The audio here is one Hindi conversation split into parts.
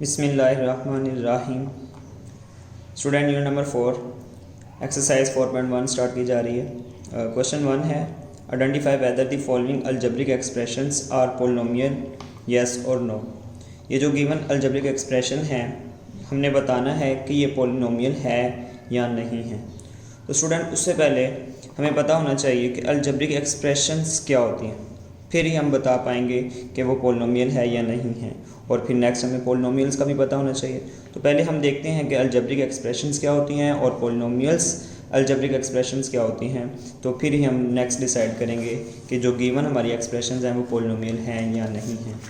बिस्मिल्लाहिर्रहमानिर्रहीम। Student unit number 4 exercise 4.1 start की जा रही है। क्वेश्चन 1 है, identify whether the following algebraic expressions are polynomial, yes और नो। ये जो गिवन अलजेब्रिक एक्सप्रेशन है हमने बताना है कि ये पोलिनोमियल है या नहीं है। तो स्टूडेंट उससे पहले हमें पता होना चाहिए कि अलजेब्रिक एक्सप्रेशंस क्या होती हैं, फिर ही हम बता पाएंगे कि वो पोलिनोमियल है या नहीं है, और फिर नेक्स्ट हमें पोलिनोमियल्स का भी पता होना चाहिए। तो पहले हम देखते हैं कि अलजेब्रिक एक्सप्रेशंस क्या होती हैं और पोलिनोमियल्स अलजेब्रिक एक्सप्रेशंस क्या होती हैं, तो फिर ही हम नेक्स्ट डिसाइड करेंगे कि जो गिवन हमारी एक्सप्रेशंस हैं वो पोलिनोमियल हैं या नहीं हैं।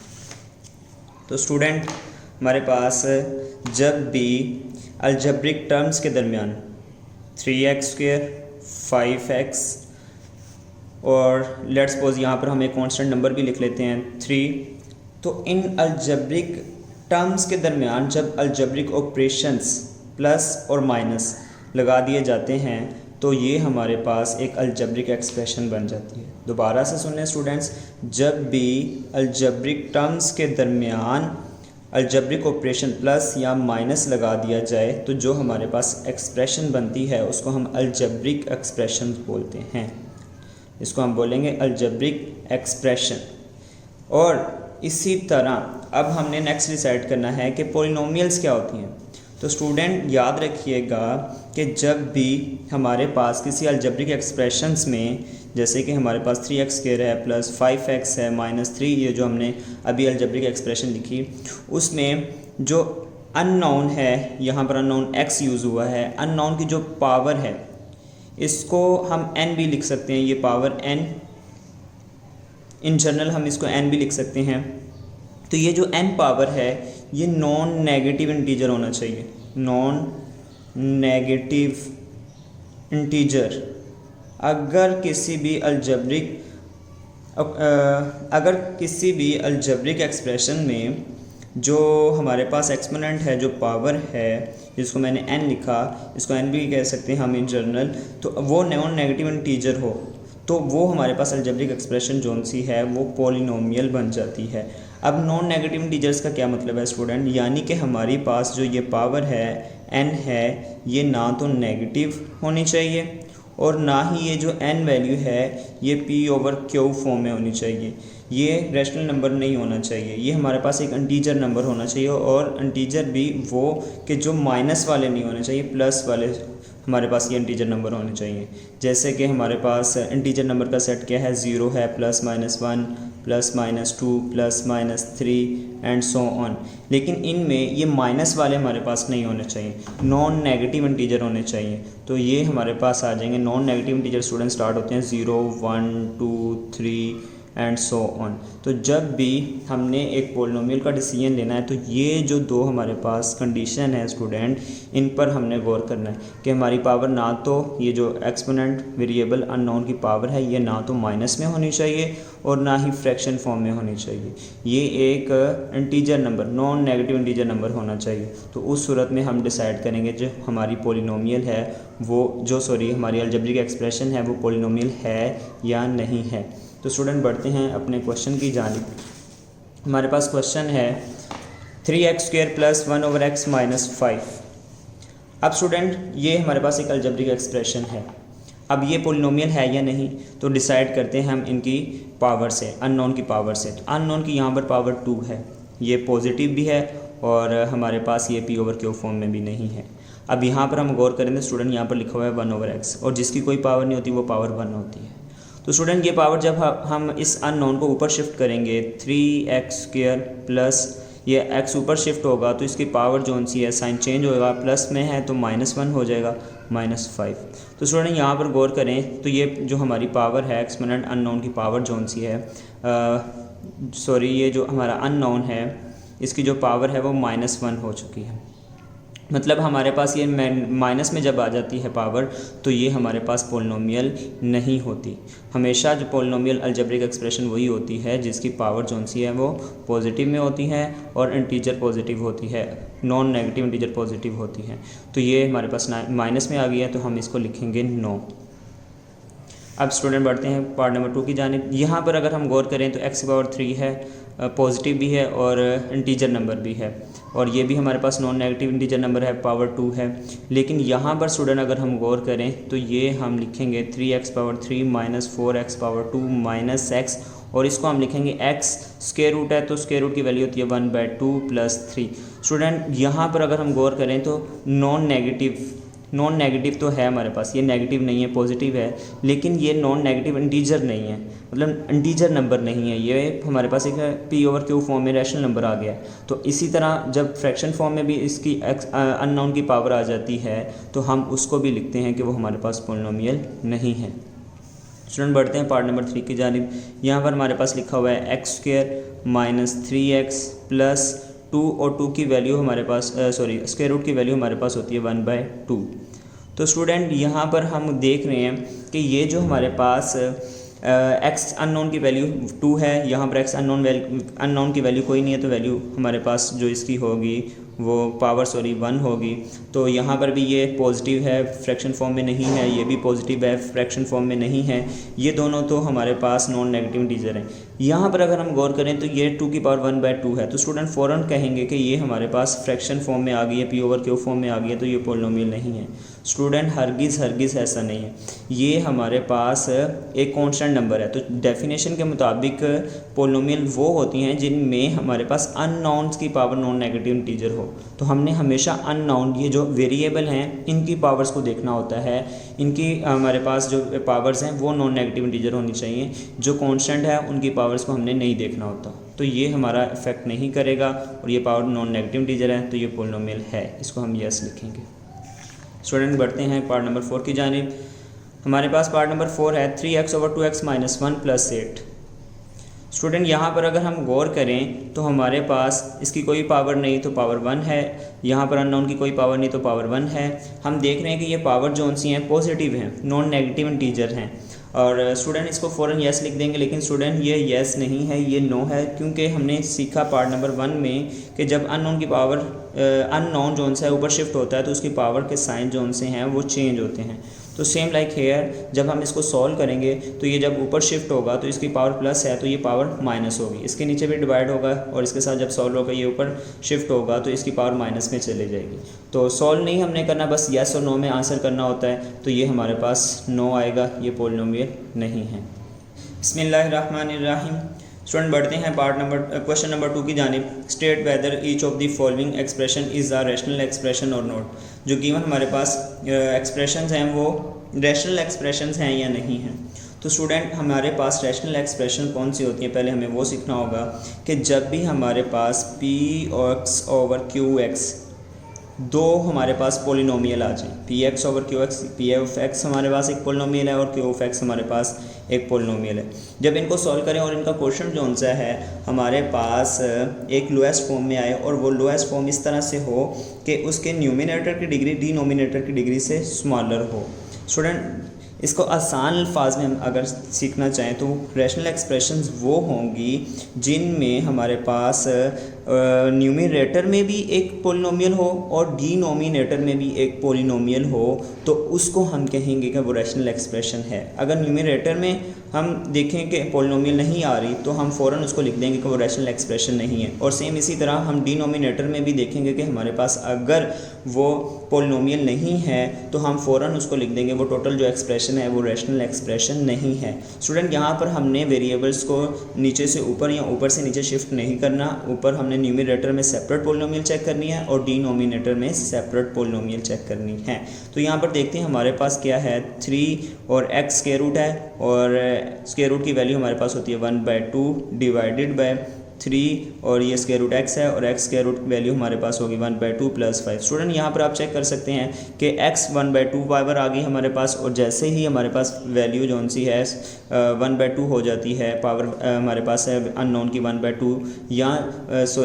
तो स्टूडेंट हमारे पास जब भी अलजेब्रिक टर्म्स के दरमियान 3x² 5x और लेट्स सपोज यहाँ पर हम एक कांस्टेंट नंबर भी लिख लेते हैं 3, तो इन अलजेब्रिक टर्म्स के दरमियान जब अलजेब्रिक ऑपरेशंस प्लस और माइनस लगा दिए जाते हैं तो ये हमारे पास एक अलजेब्रिक एक्सप्रेशन बन जाती है। दोबारा से सुनने स्टूडेंट्स, जब भी अलजेब्रिक टर्म्स के दरमियान अलजेब्रिक ऑपरेशन प्लस या माइनस लगा दिया जाए तो जो हमारे पास एक्सप्रेशन बनती है उसको हम अलजेब्रिक एक्सप्रेशन बोलते हैं। इसको हम बोलेंगे अलजेब्रिक एक्सप्रेशन। और इसी तरह अब हमने नेक्स्ट डिसाइड करना है कि पोलिनोमियल्स क्या होती हैं। तो स्टूडेंट याद रखिएगा कि जब भी हमारे पास किसी अलजेब्रिक एक्सप्रेशंस में, जैसे कि हमारे पास 3x² है प्लस 5x है -3, ये जो हमने अभी अलजेब्रिक एक्सप्रेशन लिखी, उसमें जो अननोन है, यहाँ पर अननोन x यूज़ हुआ है, अननोन की जो पावर है इसको हम n भी लिख सकते हैं, ये पावर n, इन जनरल हम इसको n भी लिख सकते हैं। तो ये जो n पावर है ये नॉन नेगेटिव इंटीजर होना चाहिए, नॉन नेगेटिव इंटीजर। अगर किसी भी अलजेब्रिक एक्सप्रेशन में जो हमारे पास एक्सपोनेंट है, जो पावर है जिसको मैंने n लिखा, इसको n भी कह सकते हैं हम इन जनरल, तो वो नॉन नेगेटिव इंटीजर हो तो वो हमारे पास अलजेब्रिक एक्सप्रेशन जोन सी है वो पोलिनोमियल बन जाती है। अब नॉन नेगेटिव इंटीजर्स का क्या मतलब है स्टूडेंट, यानी कि हमारी पास जो ये पावर है n है ये ना तो नेगेटिव होनी चाहिए और ना ही ये जो n वैल्यू है ये p/q फॉर्म में होनी चाहिए। ये रैशनल नंबर नहीं होना चाहिए, ये हमारे पास एक इंटीजर नंबर होना चाहिए, और इंटीजर भी वो कि जो माइनस वाले नहीं होने चाहिए, प्लस वाले हमारे पास ये इंटीजर नंबर होने चाहिए। जैसे कि हमारे पास इंटीजर नंबर का सेट क्या है, 0 है, +-1 +-2 +-3 एंड सो ऑन। लेकिन इनमें ये माइनस वाले हमारे पास नहीं होने चाहिए, नॉन नेगेटिव इंटीजर होने चाहिए। तो ये हमारे पास आ जाएंगे non negative integer student start होते हैं 0 1 2 3 एंड सो ऑन। तो जब भी हमने एक पोलिनोमियल का डिसीजन लेना है तो ये जो दो हमारे पास कंडीशन है स्टूडेंट, इन पर हमने गौर करना है कि हमारी पावर ना तो ये जो एक्सपोनेंट वेरिएबल अननोन की पावर है ये ना तो माइनस में होनी चाहिए और ना ही फ्रैक्शन फॉर्म में होनी चाहिए, ये एक integer number, non negative integer number होना चाहिए। तो उस सूरत में हम डिसाइड करेंगे जो हमारी पोलिनोमियल है हमारी अलजेब्रिक एक्सप्रेशन है वो पोलिनोमियल है या नहीं है। तो स्टूडेंट बढ़ते हैं अपने क्वेश्चन की जानिब। हमारे पास क्वेश्चन है 3x² + 1/x - 5। अब स्टूडेंट ये हमारे पास एक अलजेब्रिक एक्सप्रेशन है। अब ये पोलिनोमियल है या नहीं तो डिसाइड करते हैं हम इनकी पावर से, अननोन की पावर से। तो अननोन की यहाँ पर पावर 2 है, ये पॉजिटिव भी है और हमारे पास ये p/q फॉर्म में भी नहीं है। अब यहाँ पर हम गौर करेंगे स्टूडेंट, यहाँ पर लिखा हुआ है 1/x और जिसकी कोई पावर नहीं होती वो पावर 1 होती है। तो स्टूडेंट ये पावर जब हम इस अननोन को ऊपर शिफ्ट करेंगे 3x² प्लस ये x ऊपर शिफ्ट होगा तो इसकी पावर जो सी है साइन चेंज होगा, प्लस में है तो -1 हो जाएगा -5। तो स्टूडेंट यहाँ पर गौर करें तो ये जो हमारी पावर है एक्सपोनेंट अननोन की पावर जो सी है, ये जो हमारा अननोन है इसकी जो पावर है वो -1 हो चुकी है। मतलब हमारे पास ये माइनस में जब आ जाती है पावर तो ये हमारे पास पोलिनोमियल नहीं होती। हमेशा जो पोलिनोमियल अलजेब्रिक एक्सप्रेशन वही होती है जिसकी पावर जो सी है वो पॉजिटिव में होती है और इंटीजर पॉजिटिव होती है, नॉन नेगेटिव इंटीजर पॉजिटिव होती है। तो ये हमारे पास माइनस में आ गई है तो हम इसको लिखेंगे नो। अब स्टूडेंट बढ़ते हैं पार्ट नंबर 2 की जानिब। यहाँ पर अगर हम गौर करें तो x⁻³ है पॉजिटिव भी है और इंटीजर नंबर भी है, और ये भी हमारे पास नॉन नेगेटिव इंटीजर नंबर है, पावर 2 है। लेकिन यहाँ पर स्टूडेंट अगर हम गौर करें तो ये हम लिखेंगे 3x power 3 minus 4x power 2 minus x, और इसको हम लिखेंगे x स्क्वायर रूट है तो स्क्वायर रूट की वैल्यू होती है 1/2 प्लस 3। स्टूडेंट यहाँ पर अगर हम गौर करें तो नॉन नेगेटिव तो है हमारे पास, ये नेगेटिव नहीं है, पॉजिटिव है, लेकिन ये नॉन नेगेटिव इंटीजर नहीं है, मतलब इंटीजर नंबर नहीं है, ये हमारे पास एक p/q फॉर्म में रैशनल नंबर आ गया है। तो इसी तरह जब फ्रैक्शन फॉर्म में भी इसकी अननोन की पावर आ जाती है तो हम उसको भी लिखते हैं कि वो हमारे पास पॉलिनोमियल नहीं है। स्टूडेंट बढ़ते हैं पार्ट नंबर 3 की जानिब। यहाँ पर हमारे पास लिखा हुआ है x² माइनस 3x प्लस 2, और 2 की वैल्यू हमारे पास स्क्वायर रूट की वैल्यू हमारे पास होती है 1/2। तो स्टूडेंट यहाँ पर हम देख रहे हैं कि ये जो हमारे पास x अननोन की वैल्यू 2 है, यहाँ पर x अननोन की वैल्यू कोई नहीं है, तो वैल्यू हमारे पास जो इसकी होगी वो पावर 1 होगी। तो यहाँ पर भी ये पॉजिटिव है, फ्रैक्शन फॉर्म में नहीं है, ये भी पॉजिटिव है, फ्रैक्शन फॉर्म में नहीं है, ये दोनों तो हमारे पास नॉन नेगेटिव इंटीजर हैं। यहाँ पर अगर हम गौर करें तो ये 2 की पावर 1/2 है, तो स्टूडेंट फ़ौरन कहेंगे कि ये हमारे पास फ्रैक्शन फॉर्म में आ गई है, p/q फॉर्म में आ गई है, तो ये पॉलिनोमियल नहीं है। स्टूडेंट हरगिज़ ऐसा नहीं है, ये हमारे पास एक कांस्टेंट नंबर है। तो डेफिनेशन के मुताबिक पॉलिनोमियल वो होती हैं जिनमें हमारे पास अननोन्स की पावर नॉन नेगेटिव इंटीजर हो। तो हमने हमेशा अननोन, ये जो वेरिएबल हैं, इनकी पावर्स को देखना होता है, इनकी हमारे पास जो पावर्स हैं वो नॉन नेगेटिव इंटीजर होनी चाहिए, जो कांस्टेंट है उनकी पावर्स को हमने नहीं देखना होता। तो ये हमारा इफेक्ट नहीं करेगा, और ये पावर नॉन नेगेटिव इंटीजर है, तो ये पॉलिनोमियल है, इसको हम यस लिखेंगे। स्टूडेंट बढ़ते हैं पार्ट नंबर 4 की जानिब। हमारे पास पार्ट नंबर 4 है 3x/2x माइनस 1 प्लस 8। स्टूडेंट यहाँ पर अगर हम गौर करें तो हमारे पास इसकी कोई पावर नहीं तो पावर 1 है, यहाँ पर अननोन की कोई पावर नहीं तो पावर 1 है। हम देख रहे हैं कि ये पावर जो सी हैं पॉजिटिव हैं, नॉन नेगेटिव इंटीजर हैं, और स्टूडेंट इसको फ़ौरन यस लिख देंगे, लेकिन स्टूडेंट ये यस नहीं है, ये नो है, क्योंकि हमने सीखा पार्ट नंबर 1 में कि जब अननोन की पावर अननोन जोन से ऊपर शिफ्ट होता है तो उसकी पावर के साइन जोन से हैं वो चेंज होते हैं। तो सेम लाइक हेयर, जब हम इसको सॉल्व करेंगे तो ये जब ऊपर शिफ्ट होगा तो इसकी पावर प्लस है तो ये पावर माइनस होगी, इसके नीचे भी डिवाइड होगा, और इसके साथ जब सॉल्व होगा ये ऊपर शिफ्ट होगा तो इसकी पावर माइनस में चले जाएगी। तो सॉल्व नहीं हमने करना, बस येस और नो में आंसर करना होता है। तो ये हमारे पास नो आएगा, ये पॉलिनोमियल नहीं है। बिस्मिल्लाहिर्रहमानिर्रहीम। स्टूडेंट बढ़ते हैं क्वेश्चन नंबर 2 की जानिब। State whether each of the following expression is a rational expression और नॉट। जो गिवन हमारे पास एक्सप्रेशंस हैं वो रैशनल एक्सप्रेशंस हैं या नहीं हैं। तो स्टूडेंट हमारे पास रैशनल एक्सप्रेशन कौन सी होती है, पहले हमें वो सीखना होगा कि जब भी हमारे पास p/q(x) दो हमारे पास पोलिनोमियल आ जाए, p(x)/q(x), p(f)(x) हमारे पास एक पोलिनोमियल है और q(f)(x) हमारे पास एक पोलिनोमियल है। जब इनको सॉल्व करें और इनका क्वेश्चन जो सा है हमारे पास एक लोएस्ट फॉर्म में आए, और वो लोएस्ट फॉर्म इस तरह से हो कि उसके न्यूमिनेटर की डिग्री डिनोमिनेटर की डिग्री से स्मॉलर हो। स्टूडेंट इसको आसान अल्फाज में हम अगर सीखना चाहें तो रैशनल एक्सप्रेशंस वो होंगी जिनमें हमारे पास न्यूमिनेटर में भी एक पोलिनोमियल हो और डिनोमिनेटर में भी एक पोलिनोमियल हो, तो उसको हम कहेंगे कि वो रैशनल एक्सप्रेशन है। अगर न्यूमिनेटर में हम देखें कि पोलिनोमियल नहीं आ रही तो हम फ़ौरन उसको लिख देंगे कि वो रैशनल एक्सप्रेशन नहीं है। और सेम इसी तरह हम डिनोमिनेटर में भी देखेंगे कि हमारे पास अगर वो पोलिनोमियल नहीं है तो हम फ़ौरन उसको लिख देंगे वो टोटल जो एक्सप्रेशन है वो रैशनल एक्सप्रेशन नहीं है। स्टूडेंट यहाँ पर हमने वेरिएबल्स को नीचे से ऊपर या ऊपर से नीचे शिफ्ट नहीं करना, ऊपर हमने न्यूमिनेटर में सेपरेट पोलिनोमियल चेक करनी है और डिनोमिनेटर में सेपरेट पोलिनोमियल चेक करनी है। तो यहाँ पर देखते हैं हमारे पास क्या है, 3 और x स्क्वायर रूट है, और स्क्वायर रूट की वैल्यू हमारे पास होती है 1/2 डिवाइडेड बाय 3, और ये स्क्वायर रूट x है, और x स्क्वायर रूट वैल्यू हमारे पास होगी 1/2 प्लस 5। स्टूडेंट यहाँ पर आप चेक कर सकते हैं कि x 1/2 पावर आ गई हमारे पास, और जैसे ही हमारे पास वैल्यू जो सी है 1/2 हो जाती है, पावर हमारे पास है अननोन की 1/2, या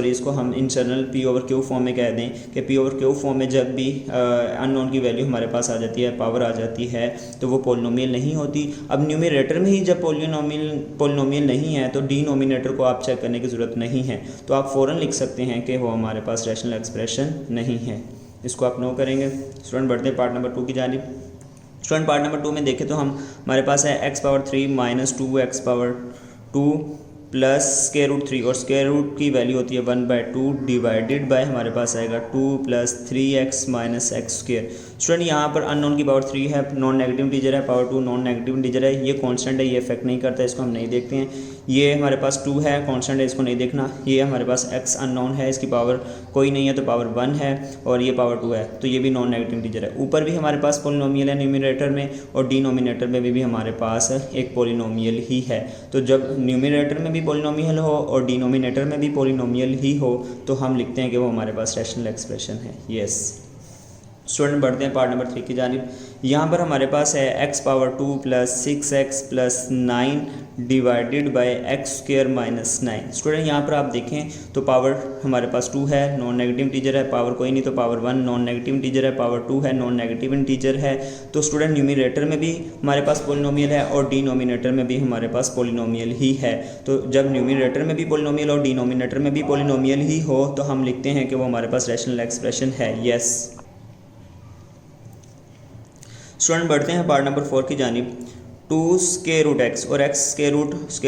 इसको हम इंटरनल p/q फॉर्म में कह दें कि p/q फॉर्म में जब भी अननोन की वैल्यू हमारे पास आ जाती है, पावर आ जाती है, तो वो पोलिनोमियल नहीं होती। अब न्यूमिनेटर में ही जब पोलिनोमियल नहीं है तो डिनोमिनेटर को आप चेक करने की नहीं है, तो आप फ़ौरन लिख सकते हैं कि वो हमारे पास रैशनल एक्सप्रेशन नहीं है। इसको आप नो करेंगे। स्टूडेंट बढ़ते हैं पार्ट नंबर 2 की जानिब। स्टूडेंट पार्ट नंबर 2 में देखें तो हमारे पास है x⁻³ minus 2x⁻² plus square root 3 और स्क्वायर रूट की वैल्यू होती है 1/2 डिवाइडेड बाय हमारे पास आएगा 2 + 3x - x²। स्टूडेंट यहाँ पर अननोन की पावर 3 है, नॉन नेगेटिव इंटीजर है, पावर 2 नॉन नेगेटिव इंटीजर है, ये कांस्टेंट है, ये इफेक्ट नहीं करता, इसको हम नहीं देखते हैं। ये हमारे पास 2 है, कांस्टेंट है, इसको नहीं देखना। ये हमारे पास x अननोन है, इसकी पावर कोई नहीं है तो पावर 1 है, और ये पावर 2 है तो ये भी नॉन नेगेटिव इंटीजर है। ऊपर भी हमारे पास पोलिनोमियल है न्यूमरेटर में, और डिनोमिनेटर में भी हमारे पास एक पोलिनोमियल ही है। तो जब न्यूमरेटर में भी पोलिनोमियल हो और डिनोमिनेटर में भी पोलिनोमियल ही हो तो हम लिखते हैं कि वो हमारे पास रैशनल एक्सप्रेशन है। यस स्टूडेंट, बढ़ते हैं पार्ट नंबर 3 की जानिब। यहाँ पर हमारे पास है x⁻2 + 6x + 9 divided by x² - 9। Student यहाँ पर आप देखें तो पावर हमारे पास 2 है, नॉन नेगेटिव इंटीजर है, पावर कोई नहीं तो पावर 1 नॉन नेगेटिव इंटीजर है, पावर 2 है, नॉन नेगेटिव इंटीजर है। तो स्टूडेंट न्यूमरेटर में भी हमारे पास पोलिनोमियल है और डिनोमिनेटर में भी हमारे पास पोलिनोमियल ही है। तो जब न्यूमरेटर में भी पोलिनोमियल और डिनोमिनेटर में भी पोलिनोमियल ही हो तो हम लिखते हैं कि वो हमारे पास रैशनल एक्सप्रेशन है। यस स्टूडेंट, बढ़ते हैं पार्ट नंबर 4 की जानिब। 2√x और स्क्वायर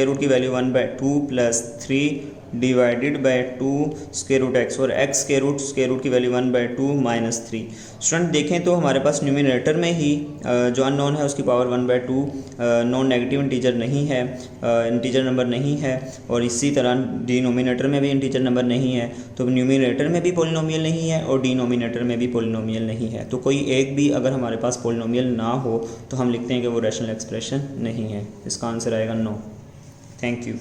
रूट की वैल्यू 1/2 + 3 डिवाइडेड बाय 2√x और स्क्वायर रूट की वैल्यू 1/2 - 3। स्टूडेंट देखें तो हमारे पास न्यूमरेटर में ही जो अननोन है उसकी पावर 1/2 नॉन नेगेटिव इंटीजर नहीं है, इंटीजर नंबर नहीं है, और इसी तरह डिनोमिनेटर में भी इंटीजर नंबर नहीं है। तो न्यूमरेटर में भी पोलिनोमियल नहीं है और डिनोमिनेटर में भी पोलिनोमियल नहीं है। तो कोई एक भी अगर हमारे पास पोलिनोमियल ना हो तो हम लिखते हैं कि वो रैशनल एक्सप्रेशन नहीं है। इसका आंसर आएगा नो। Thank you.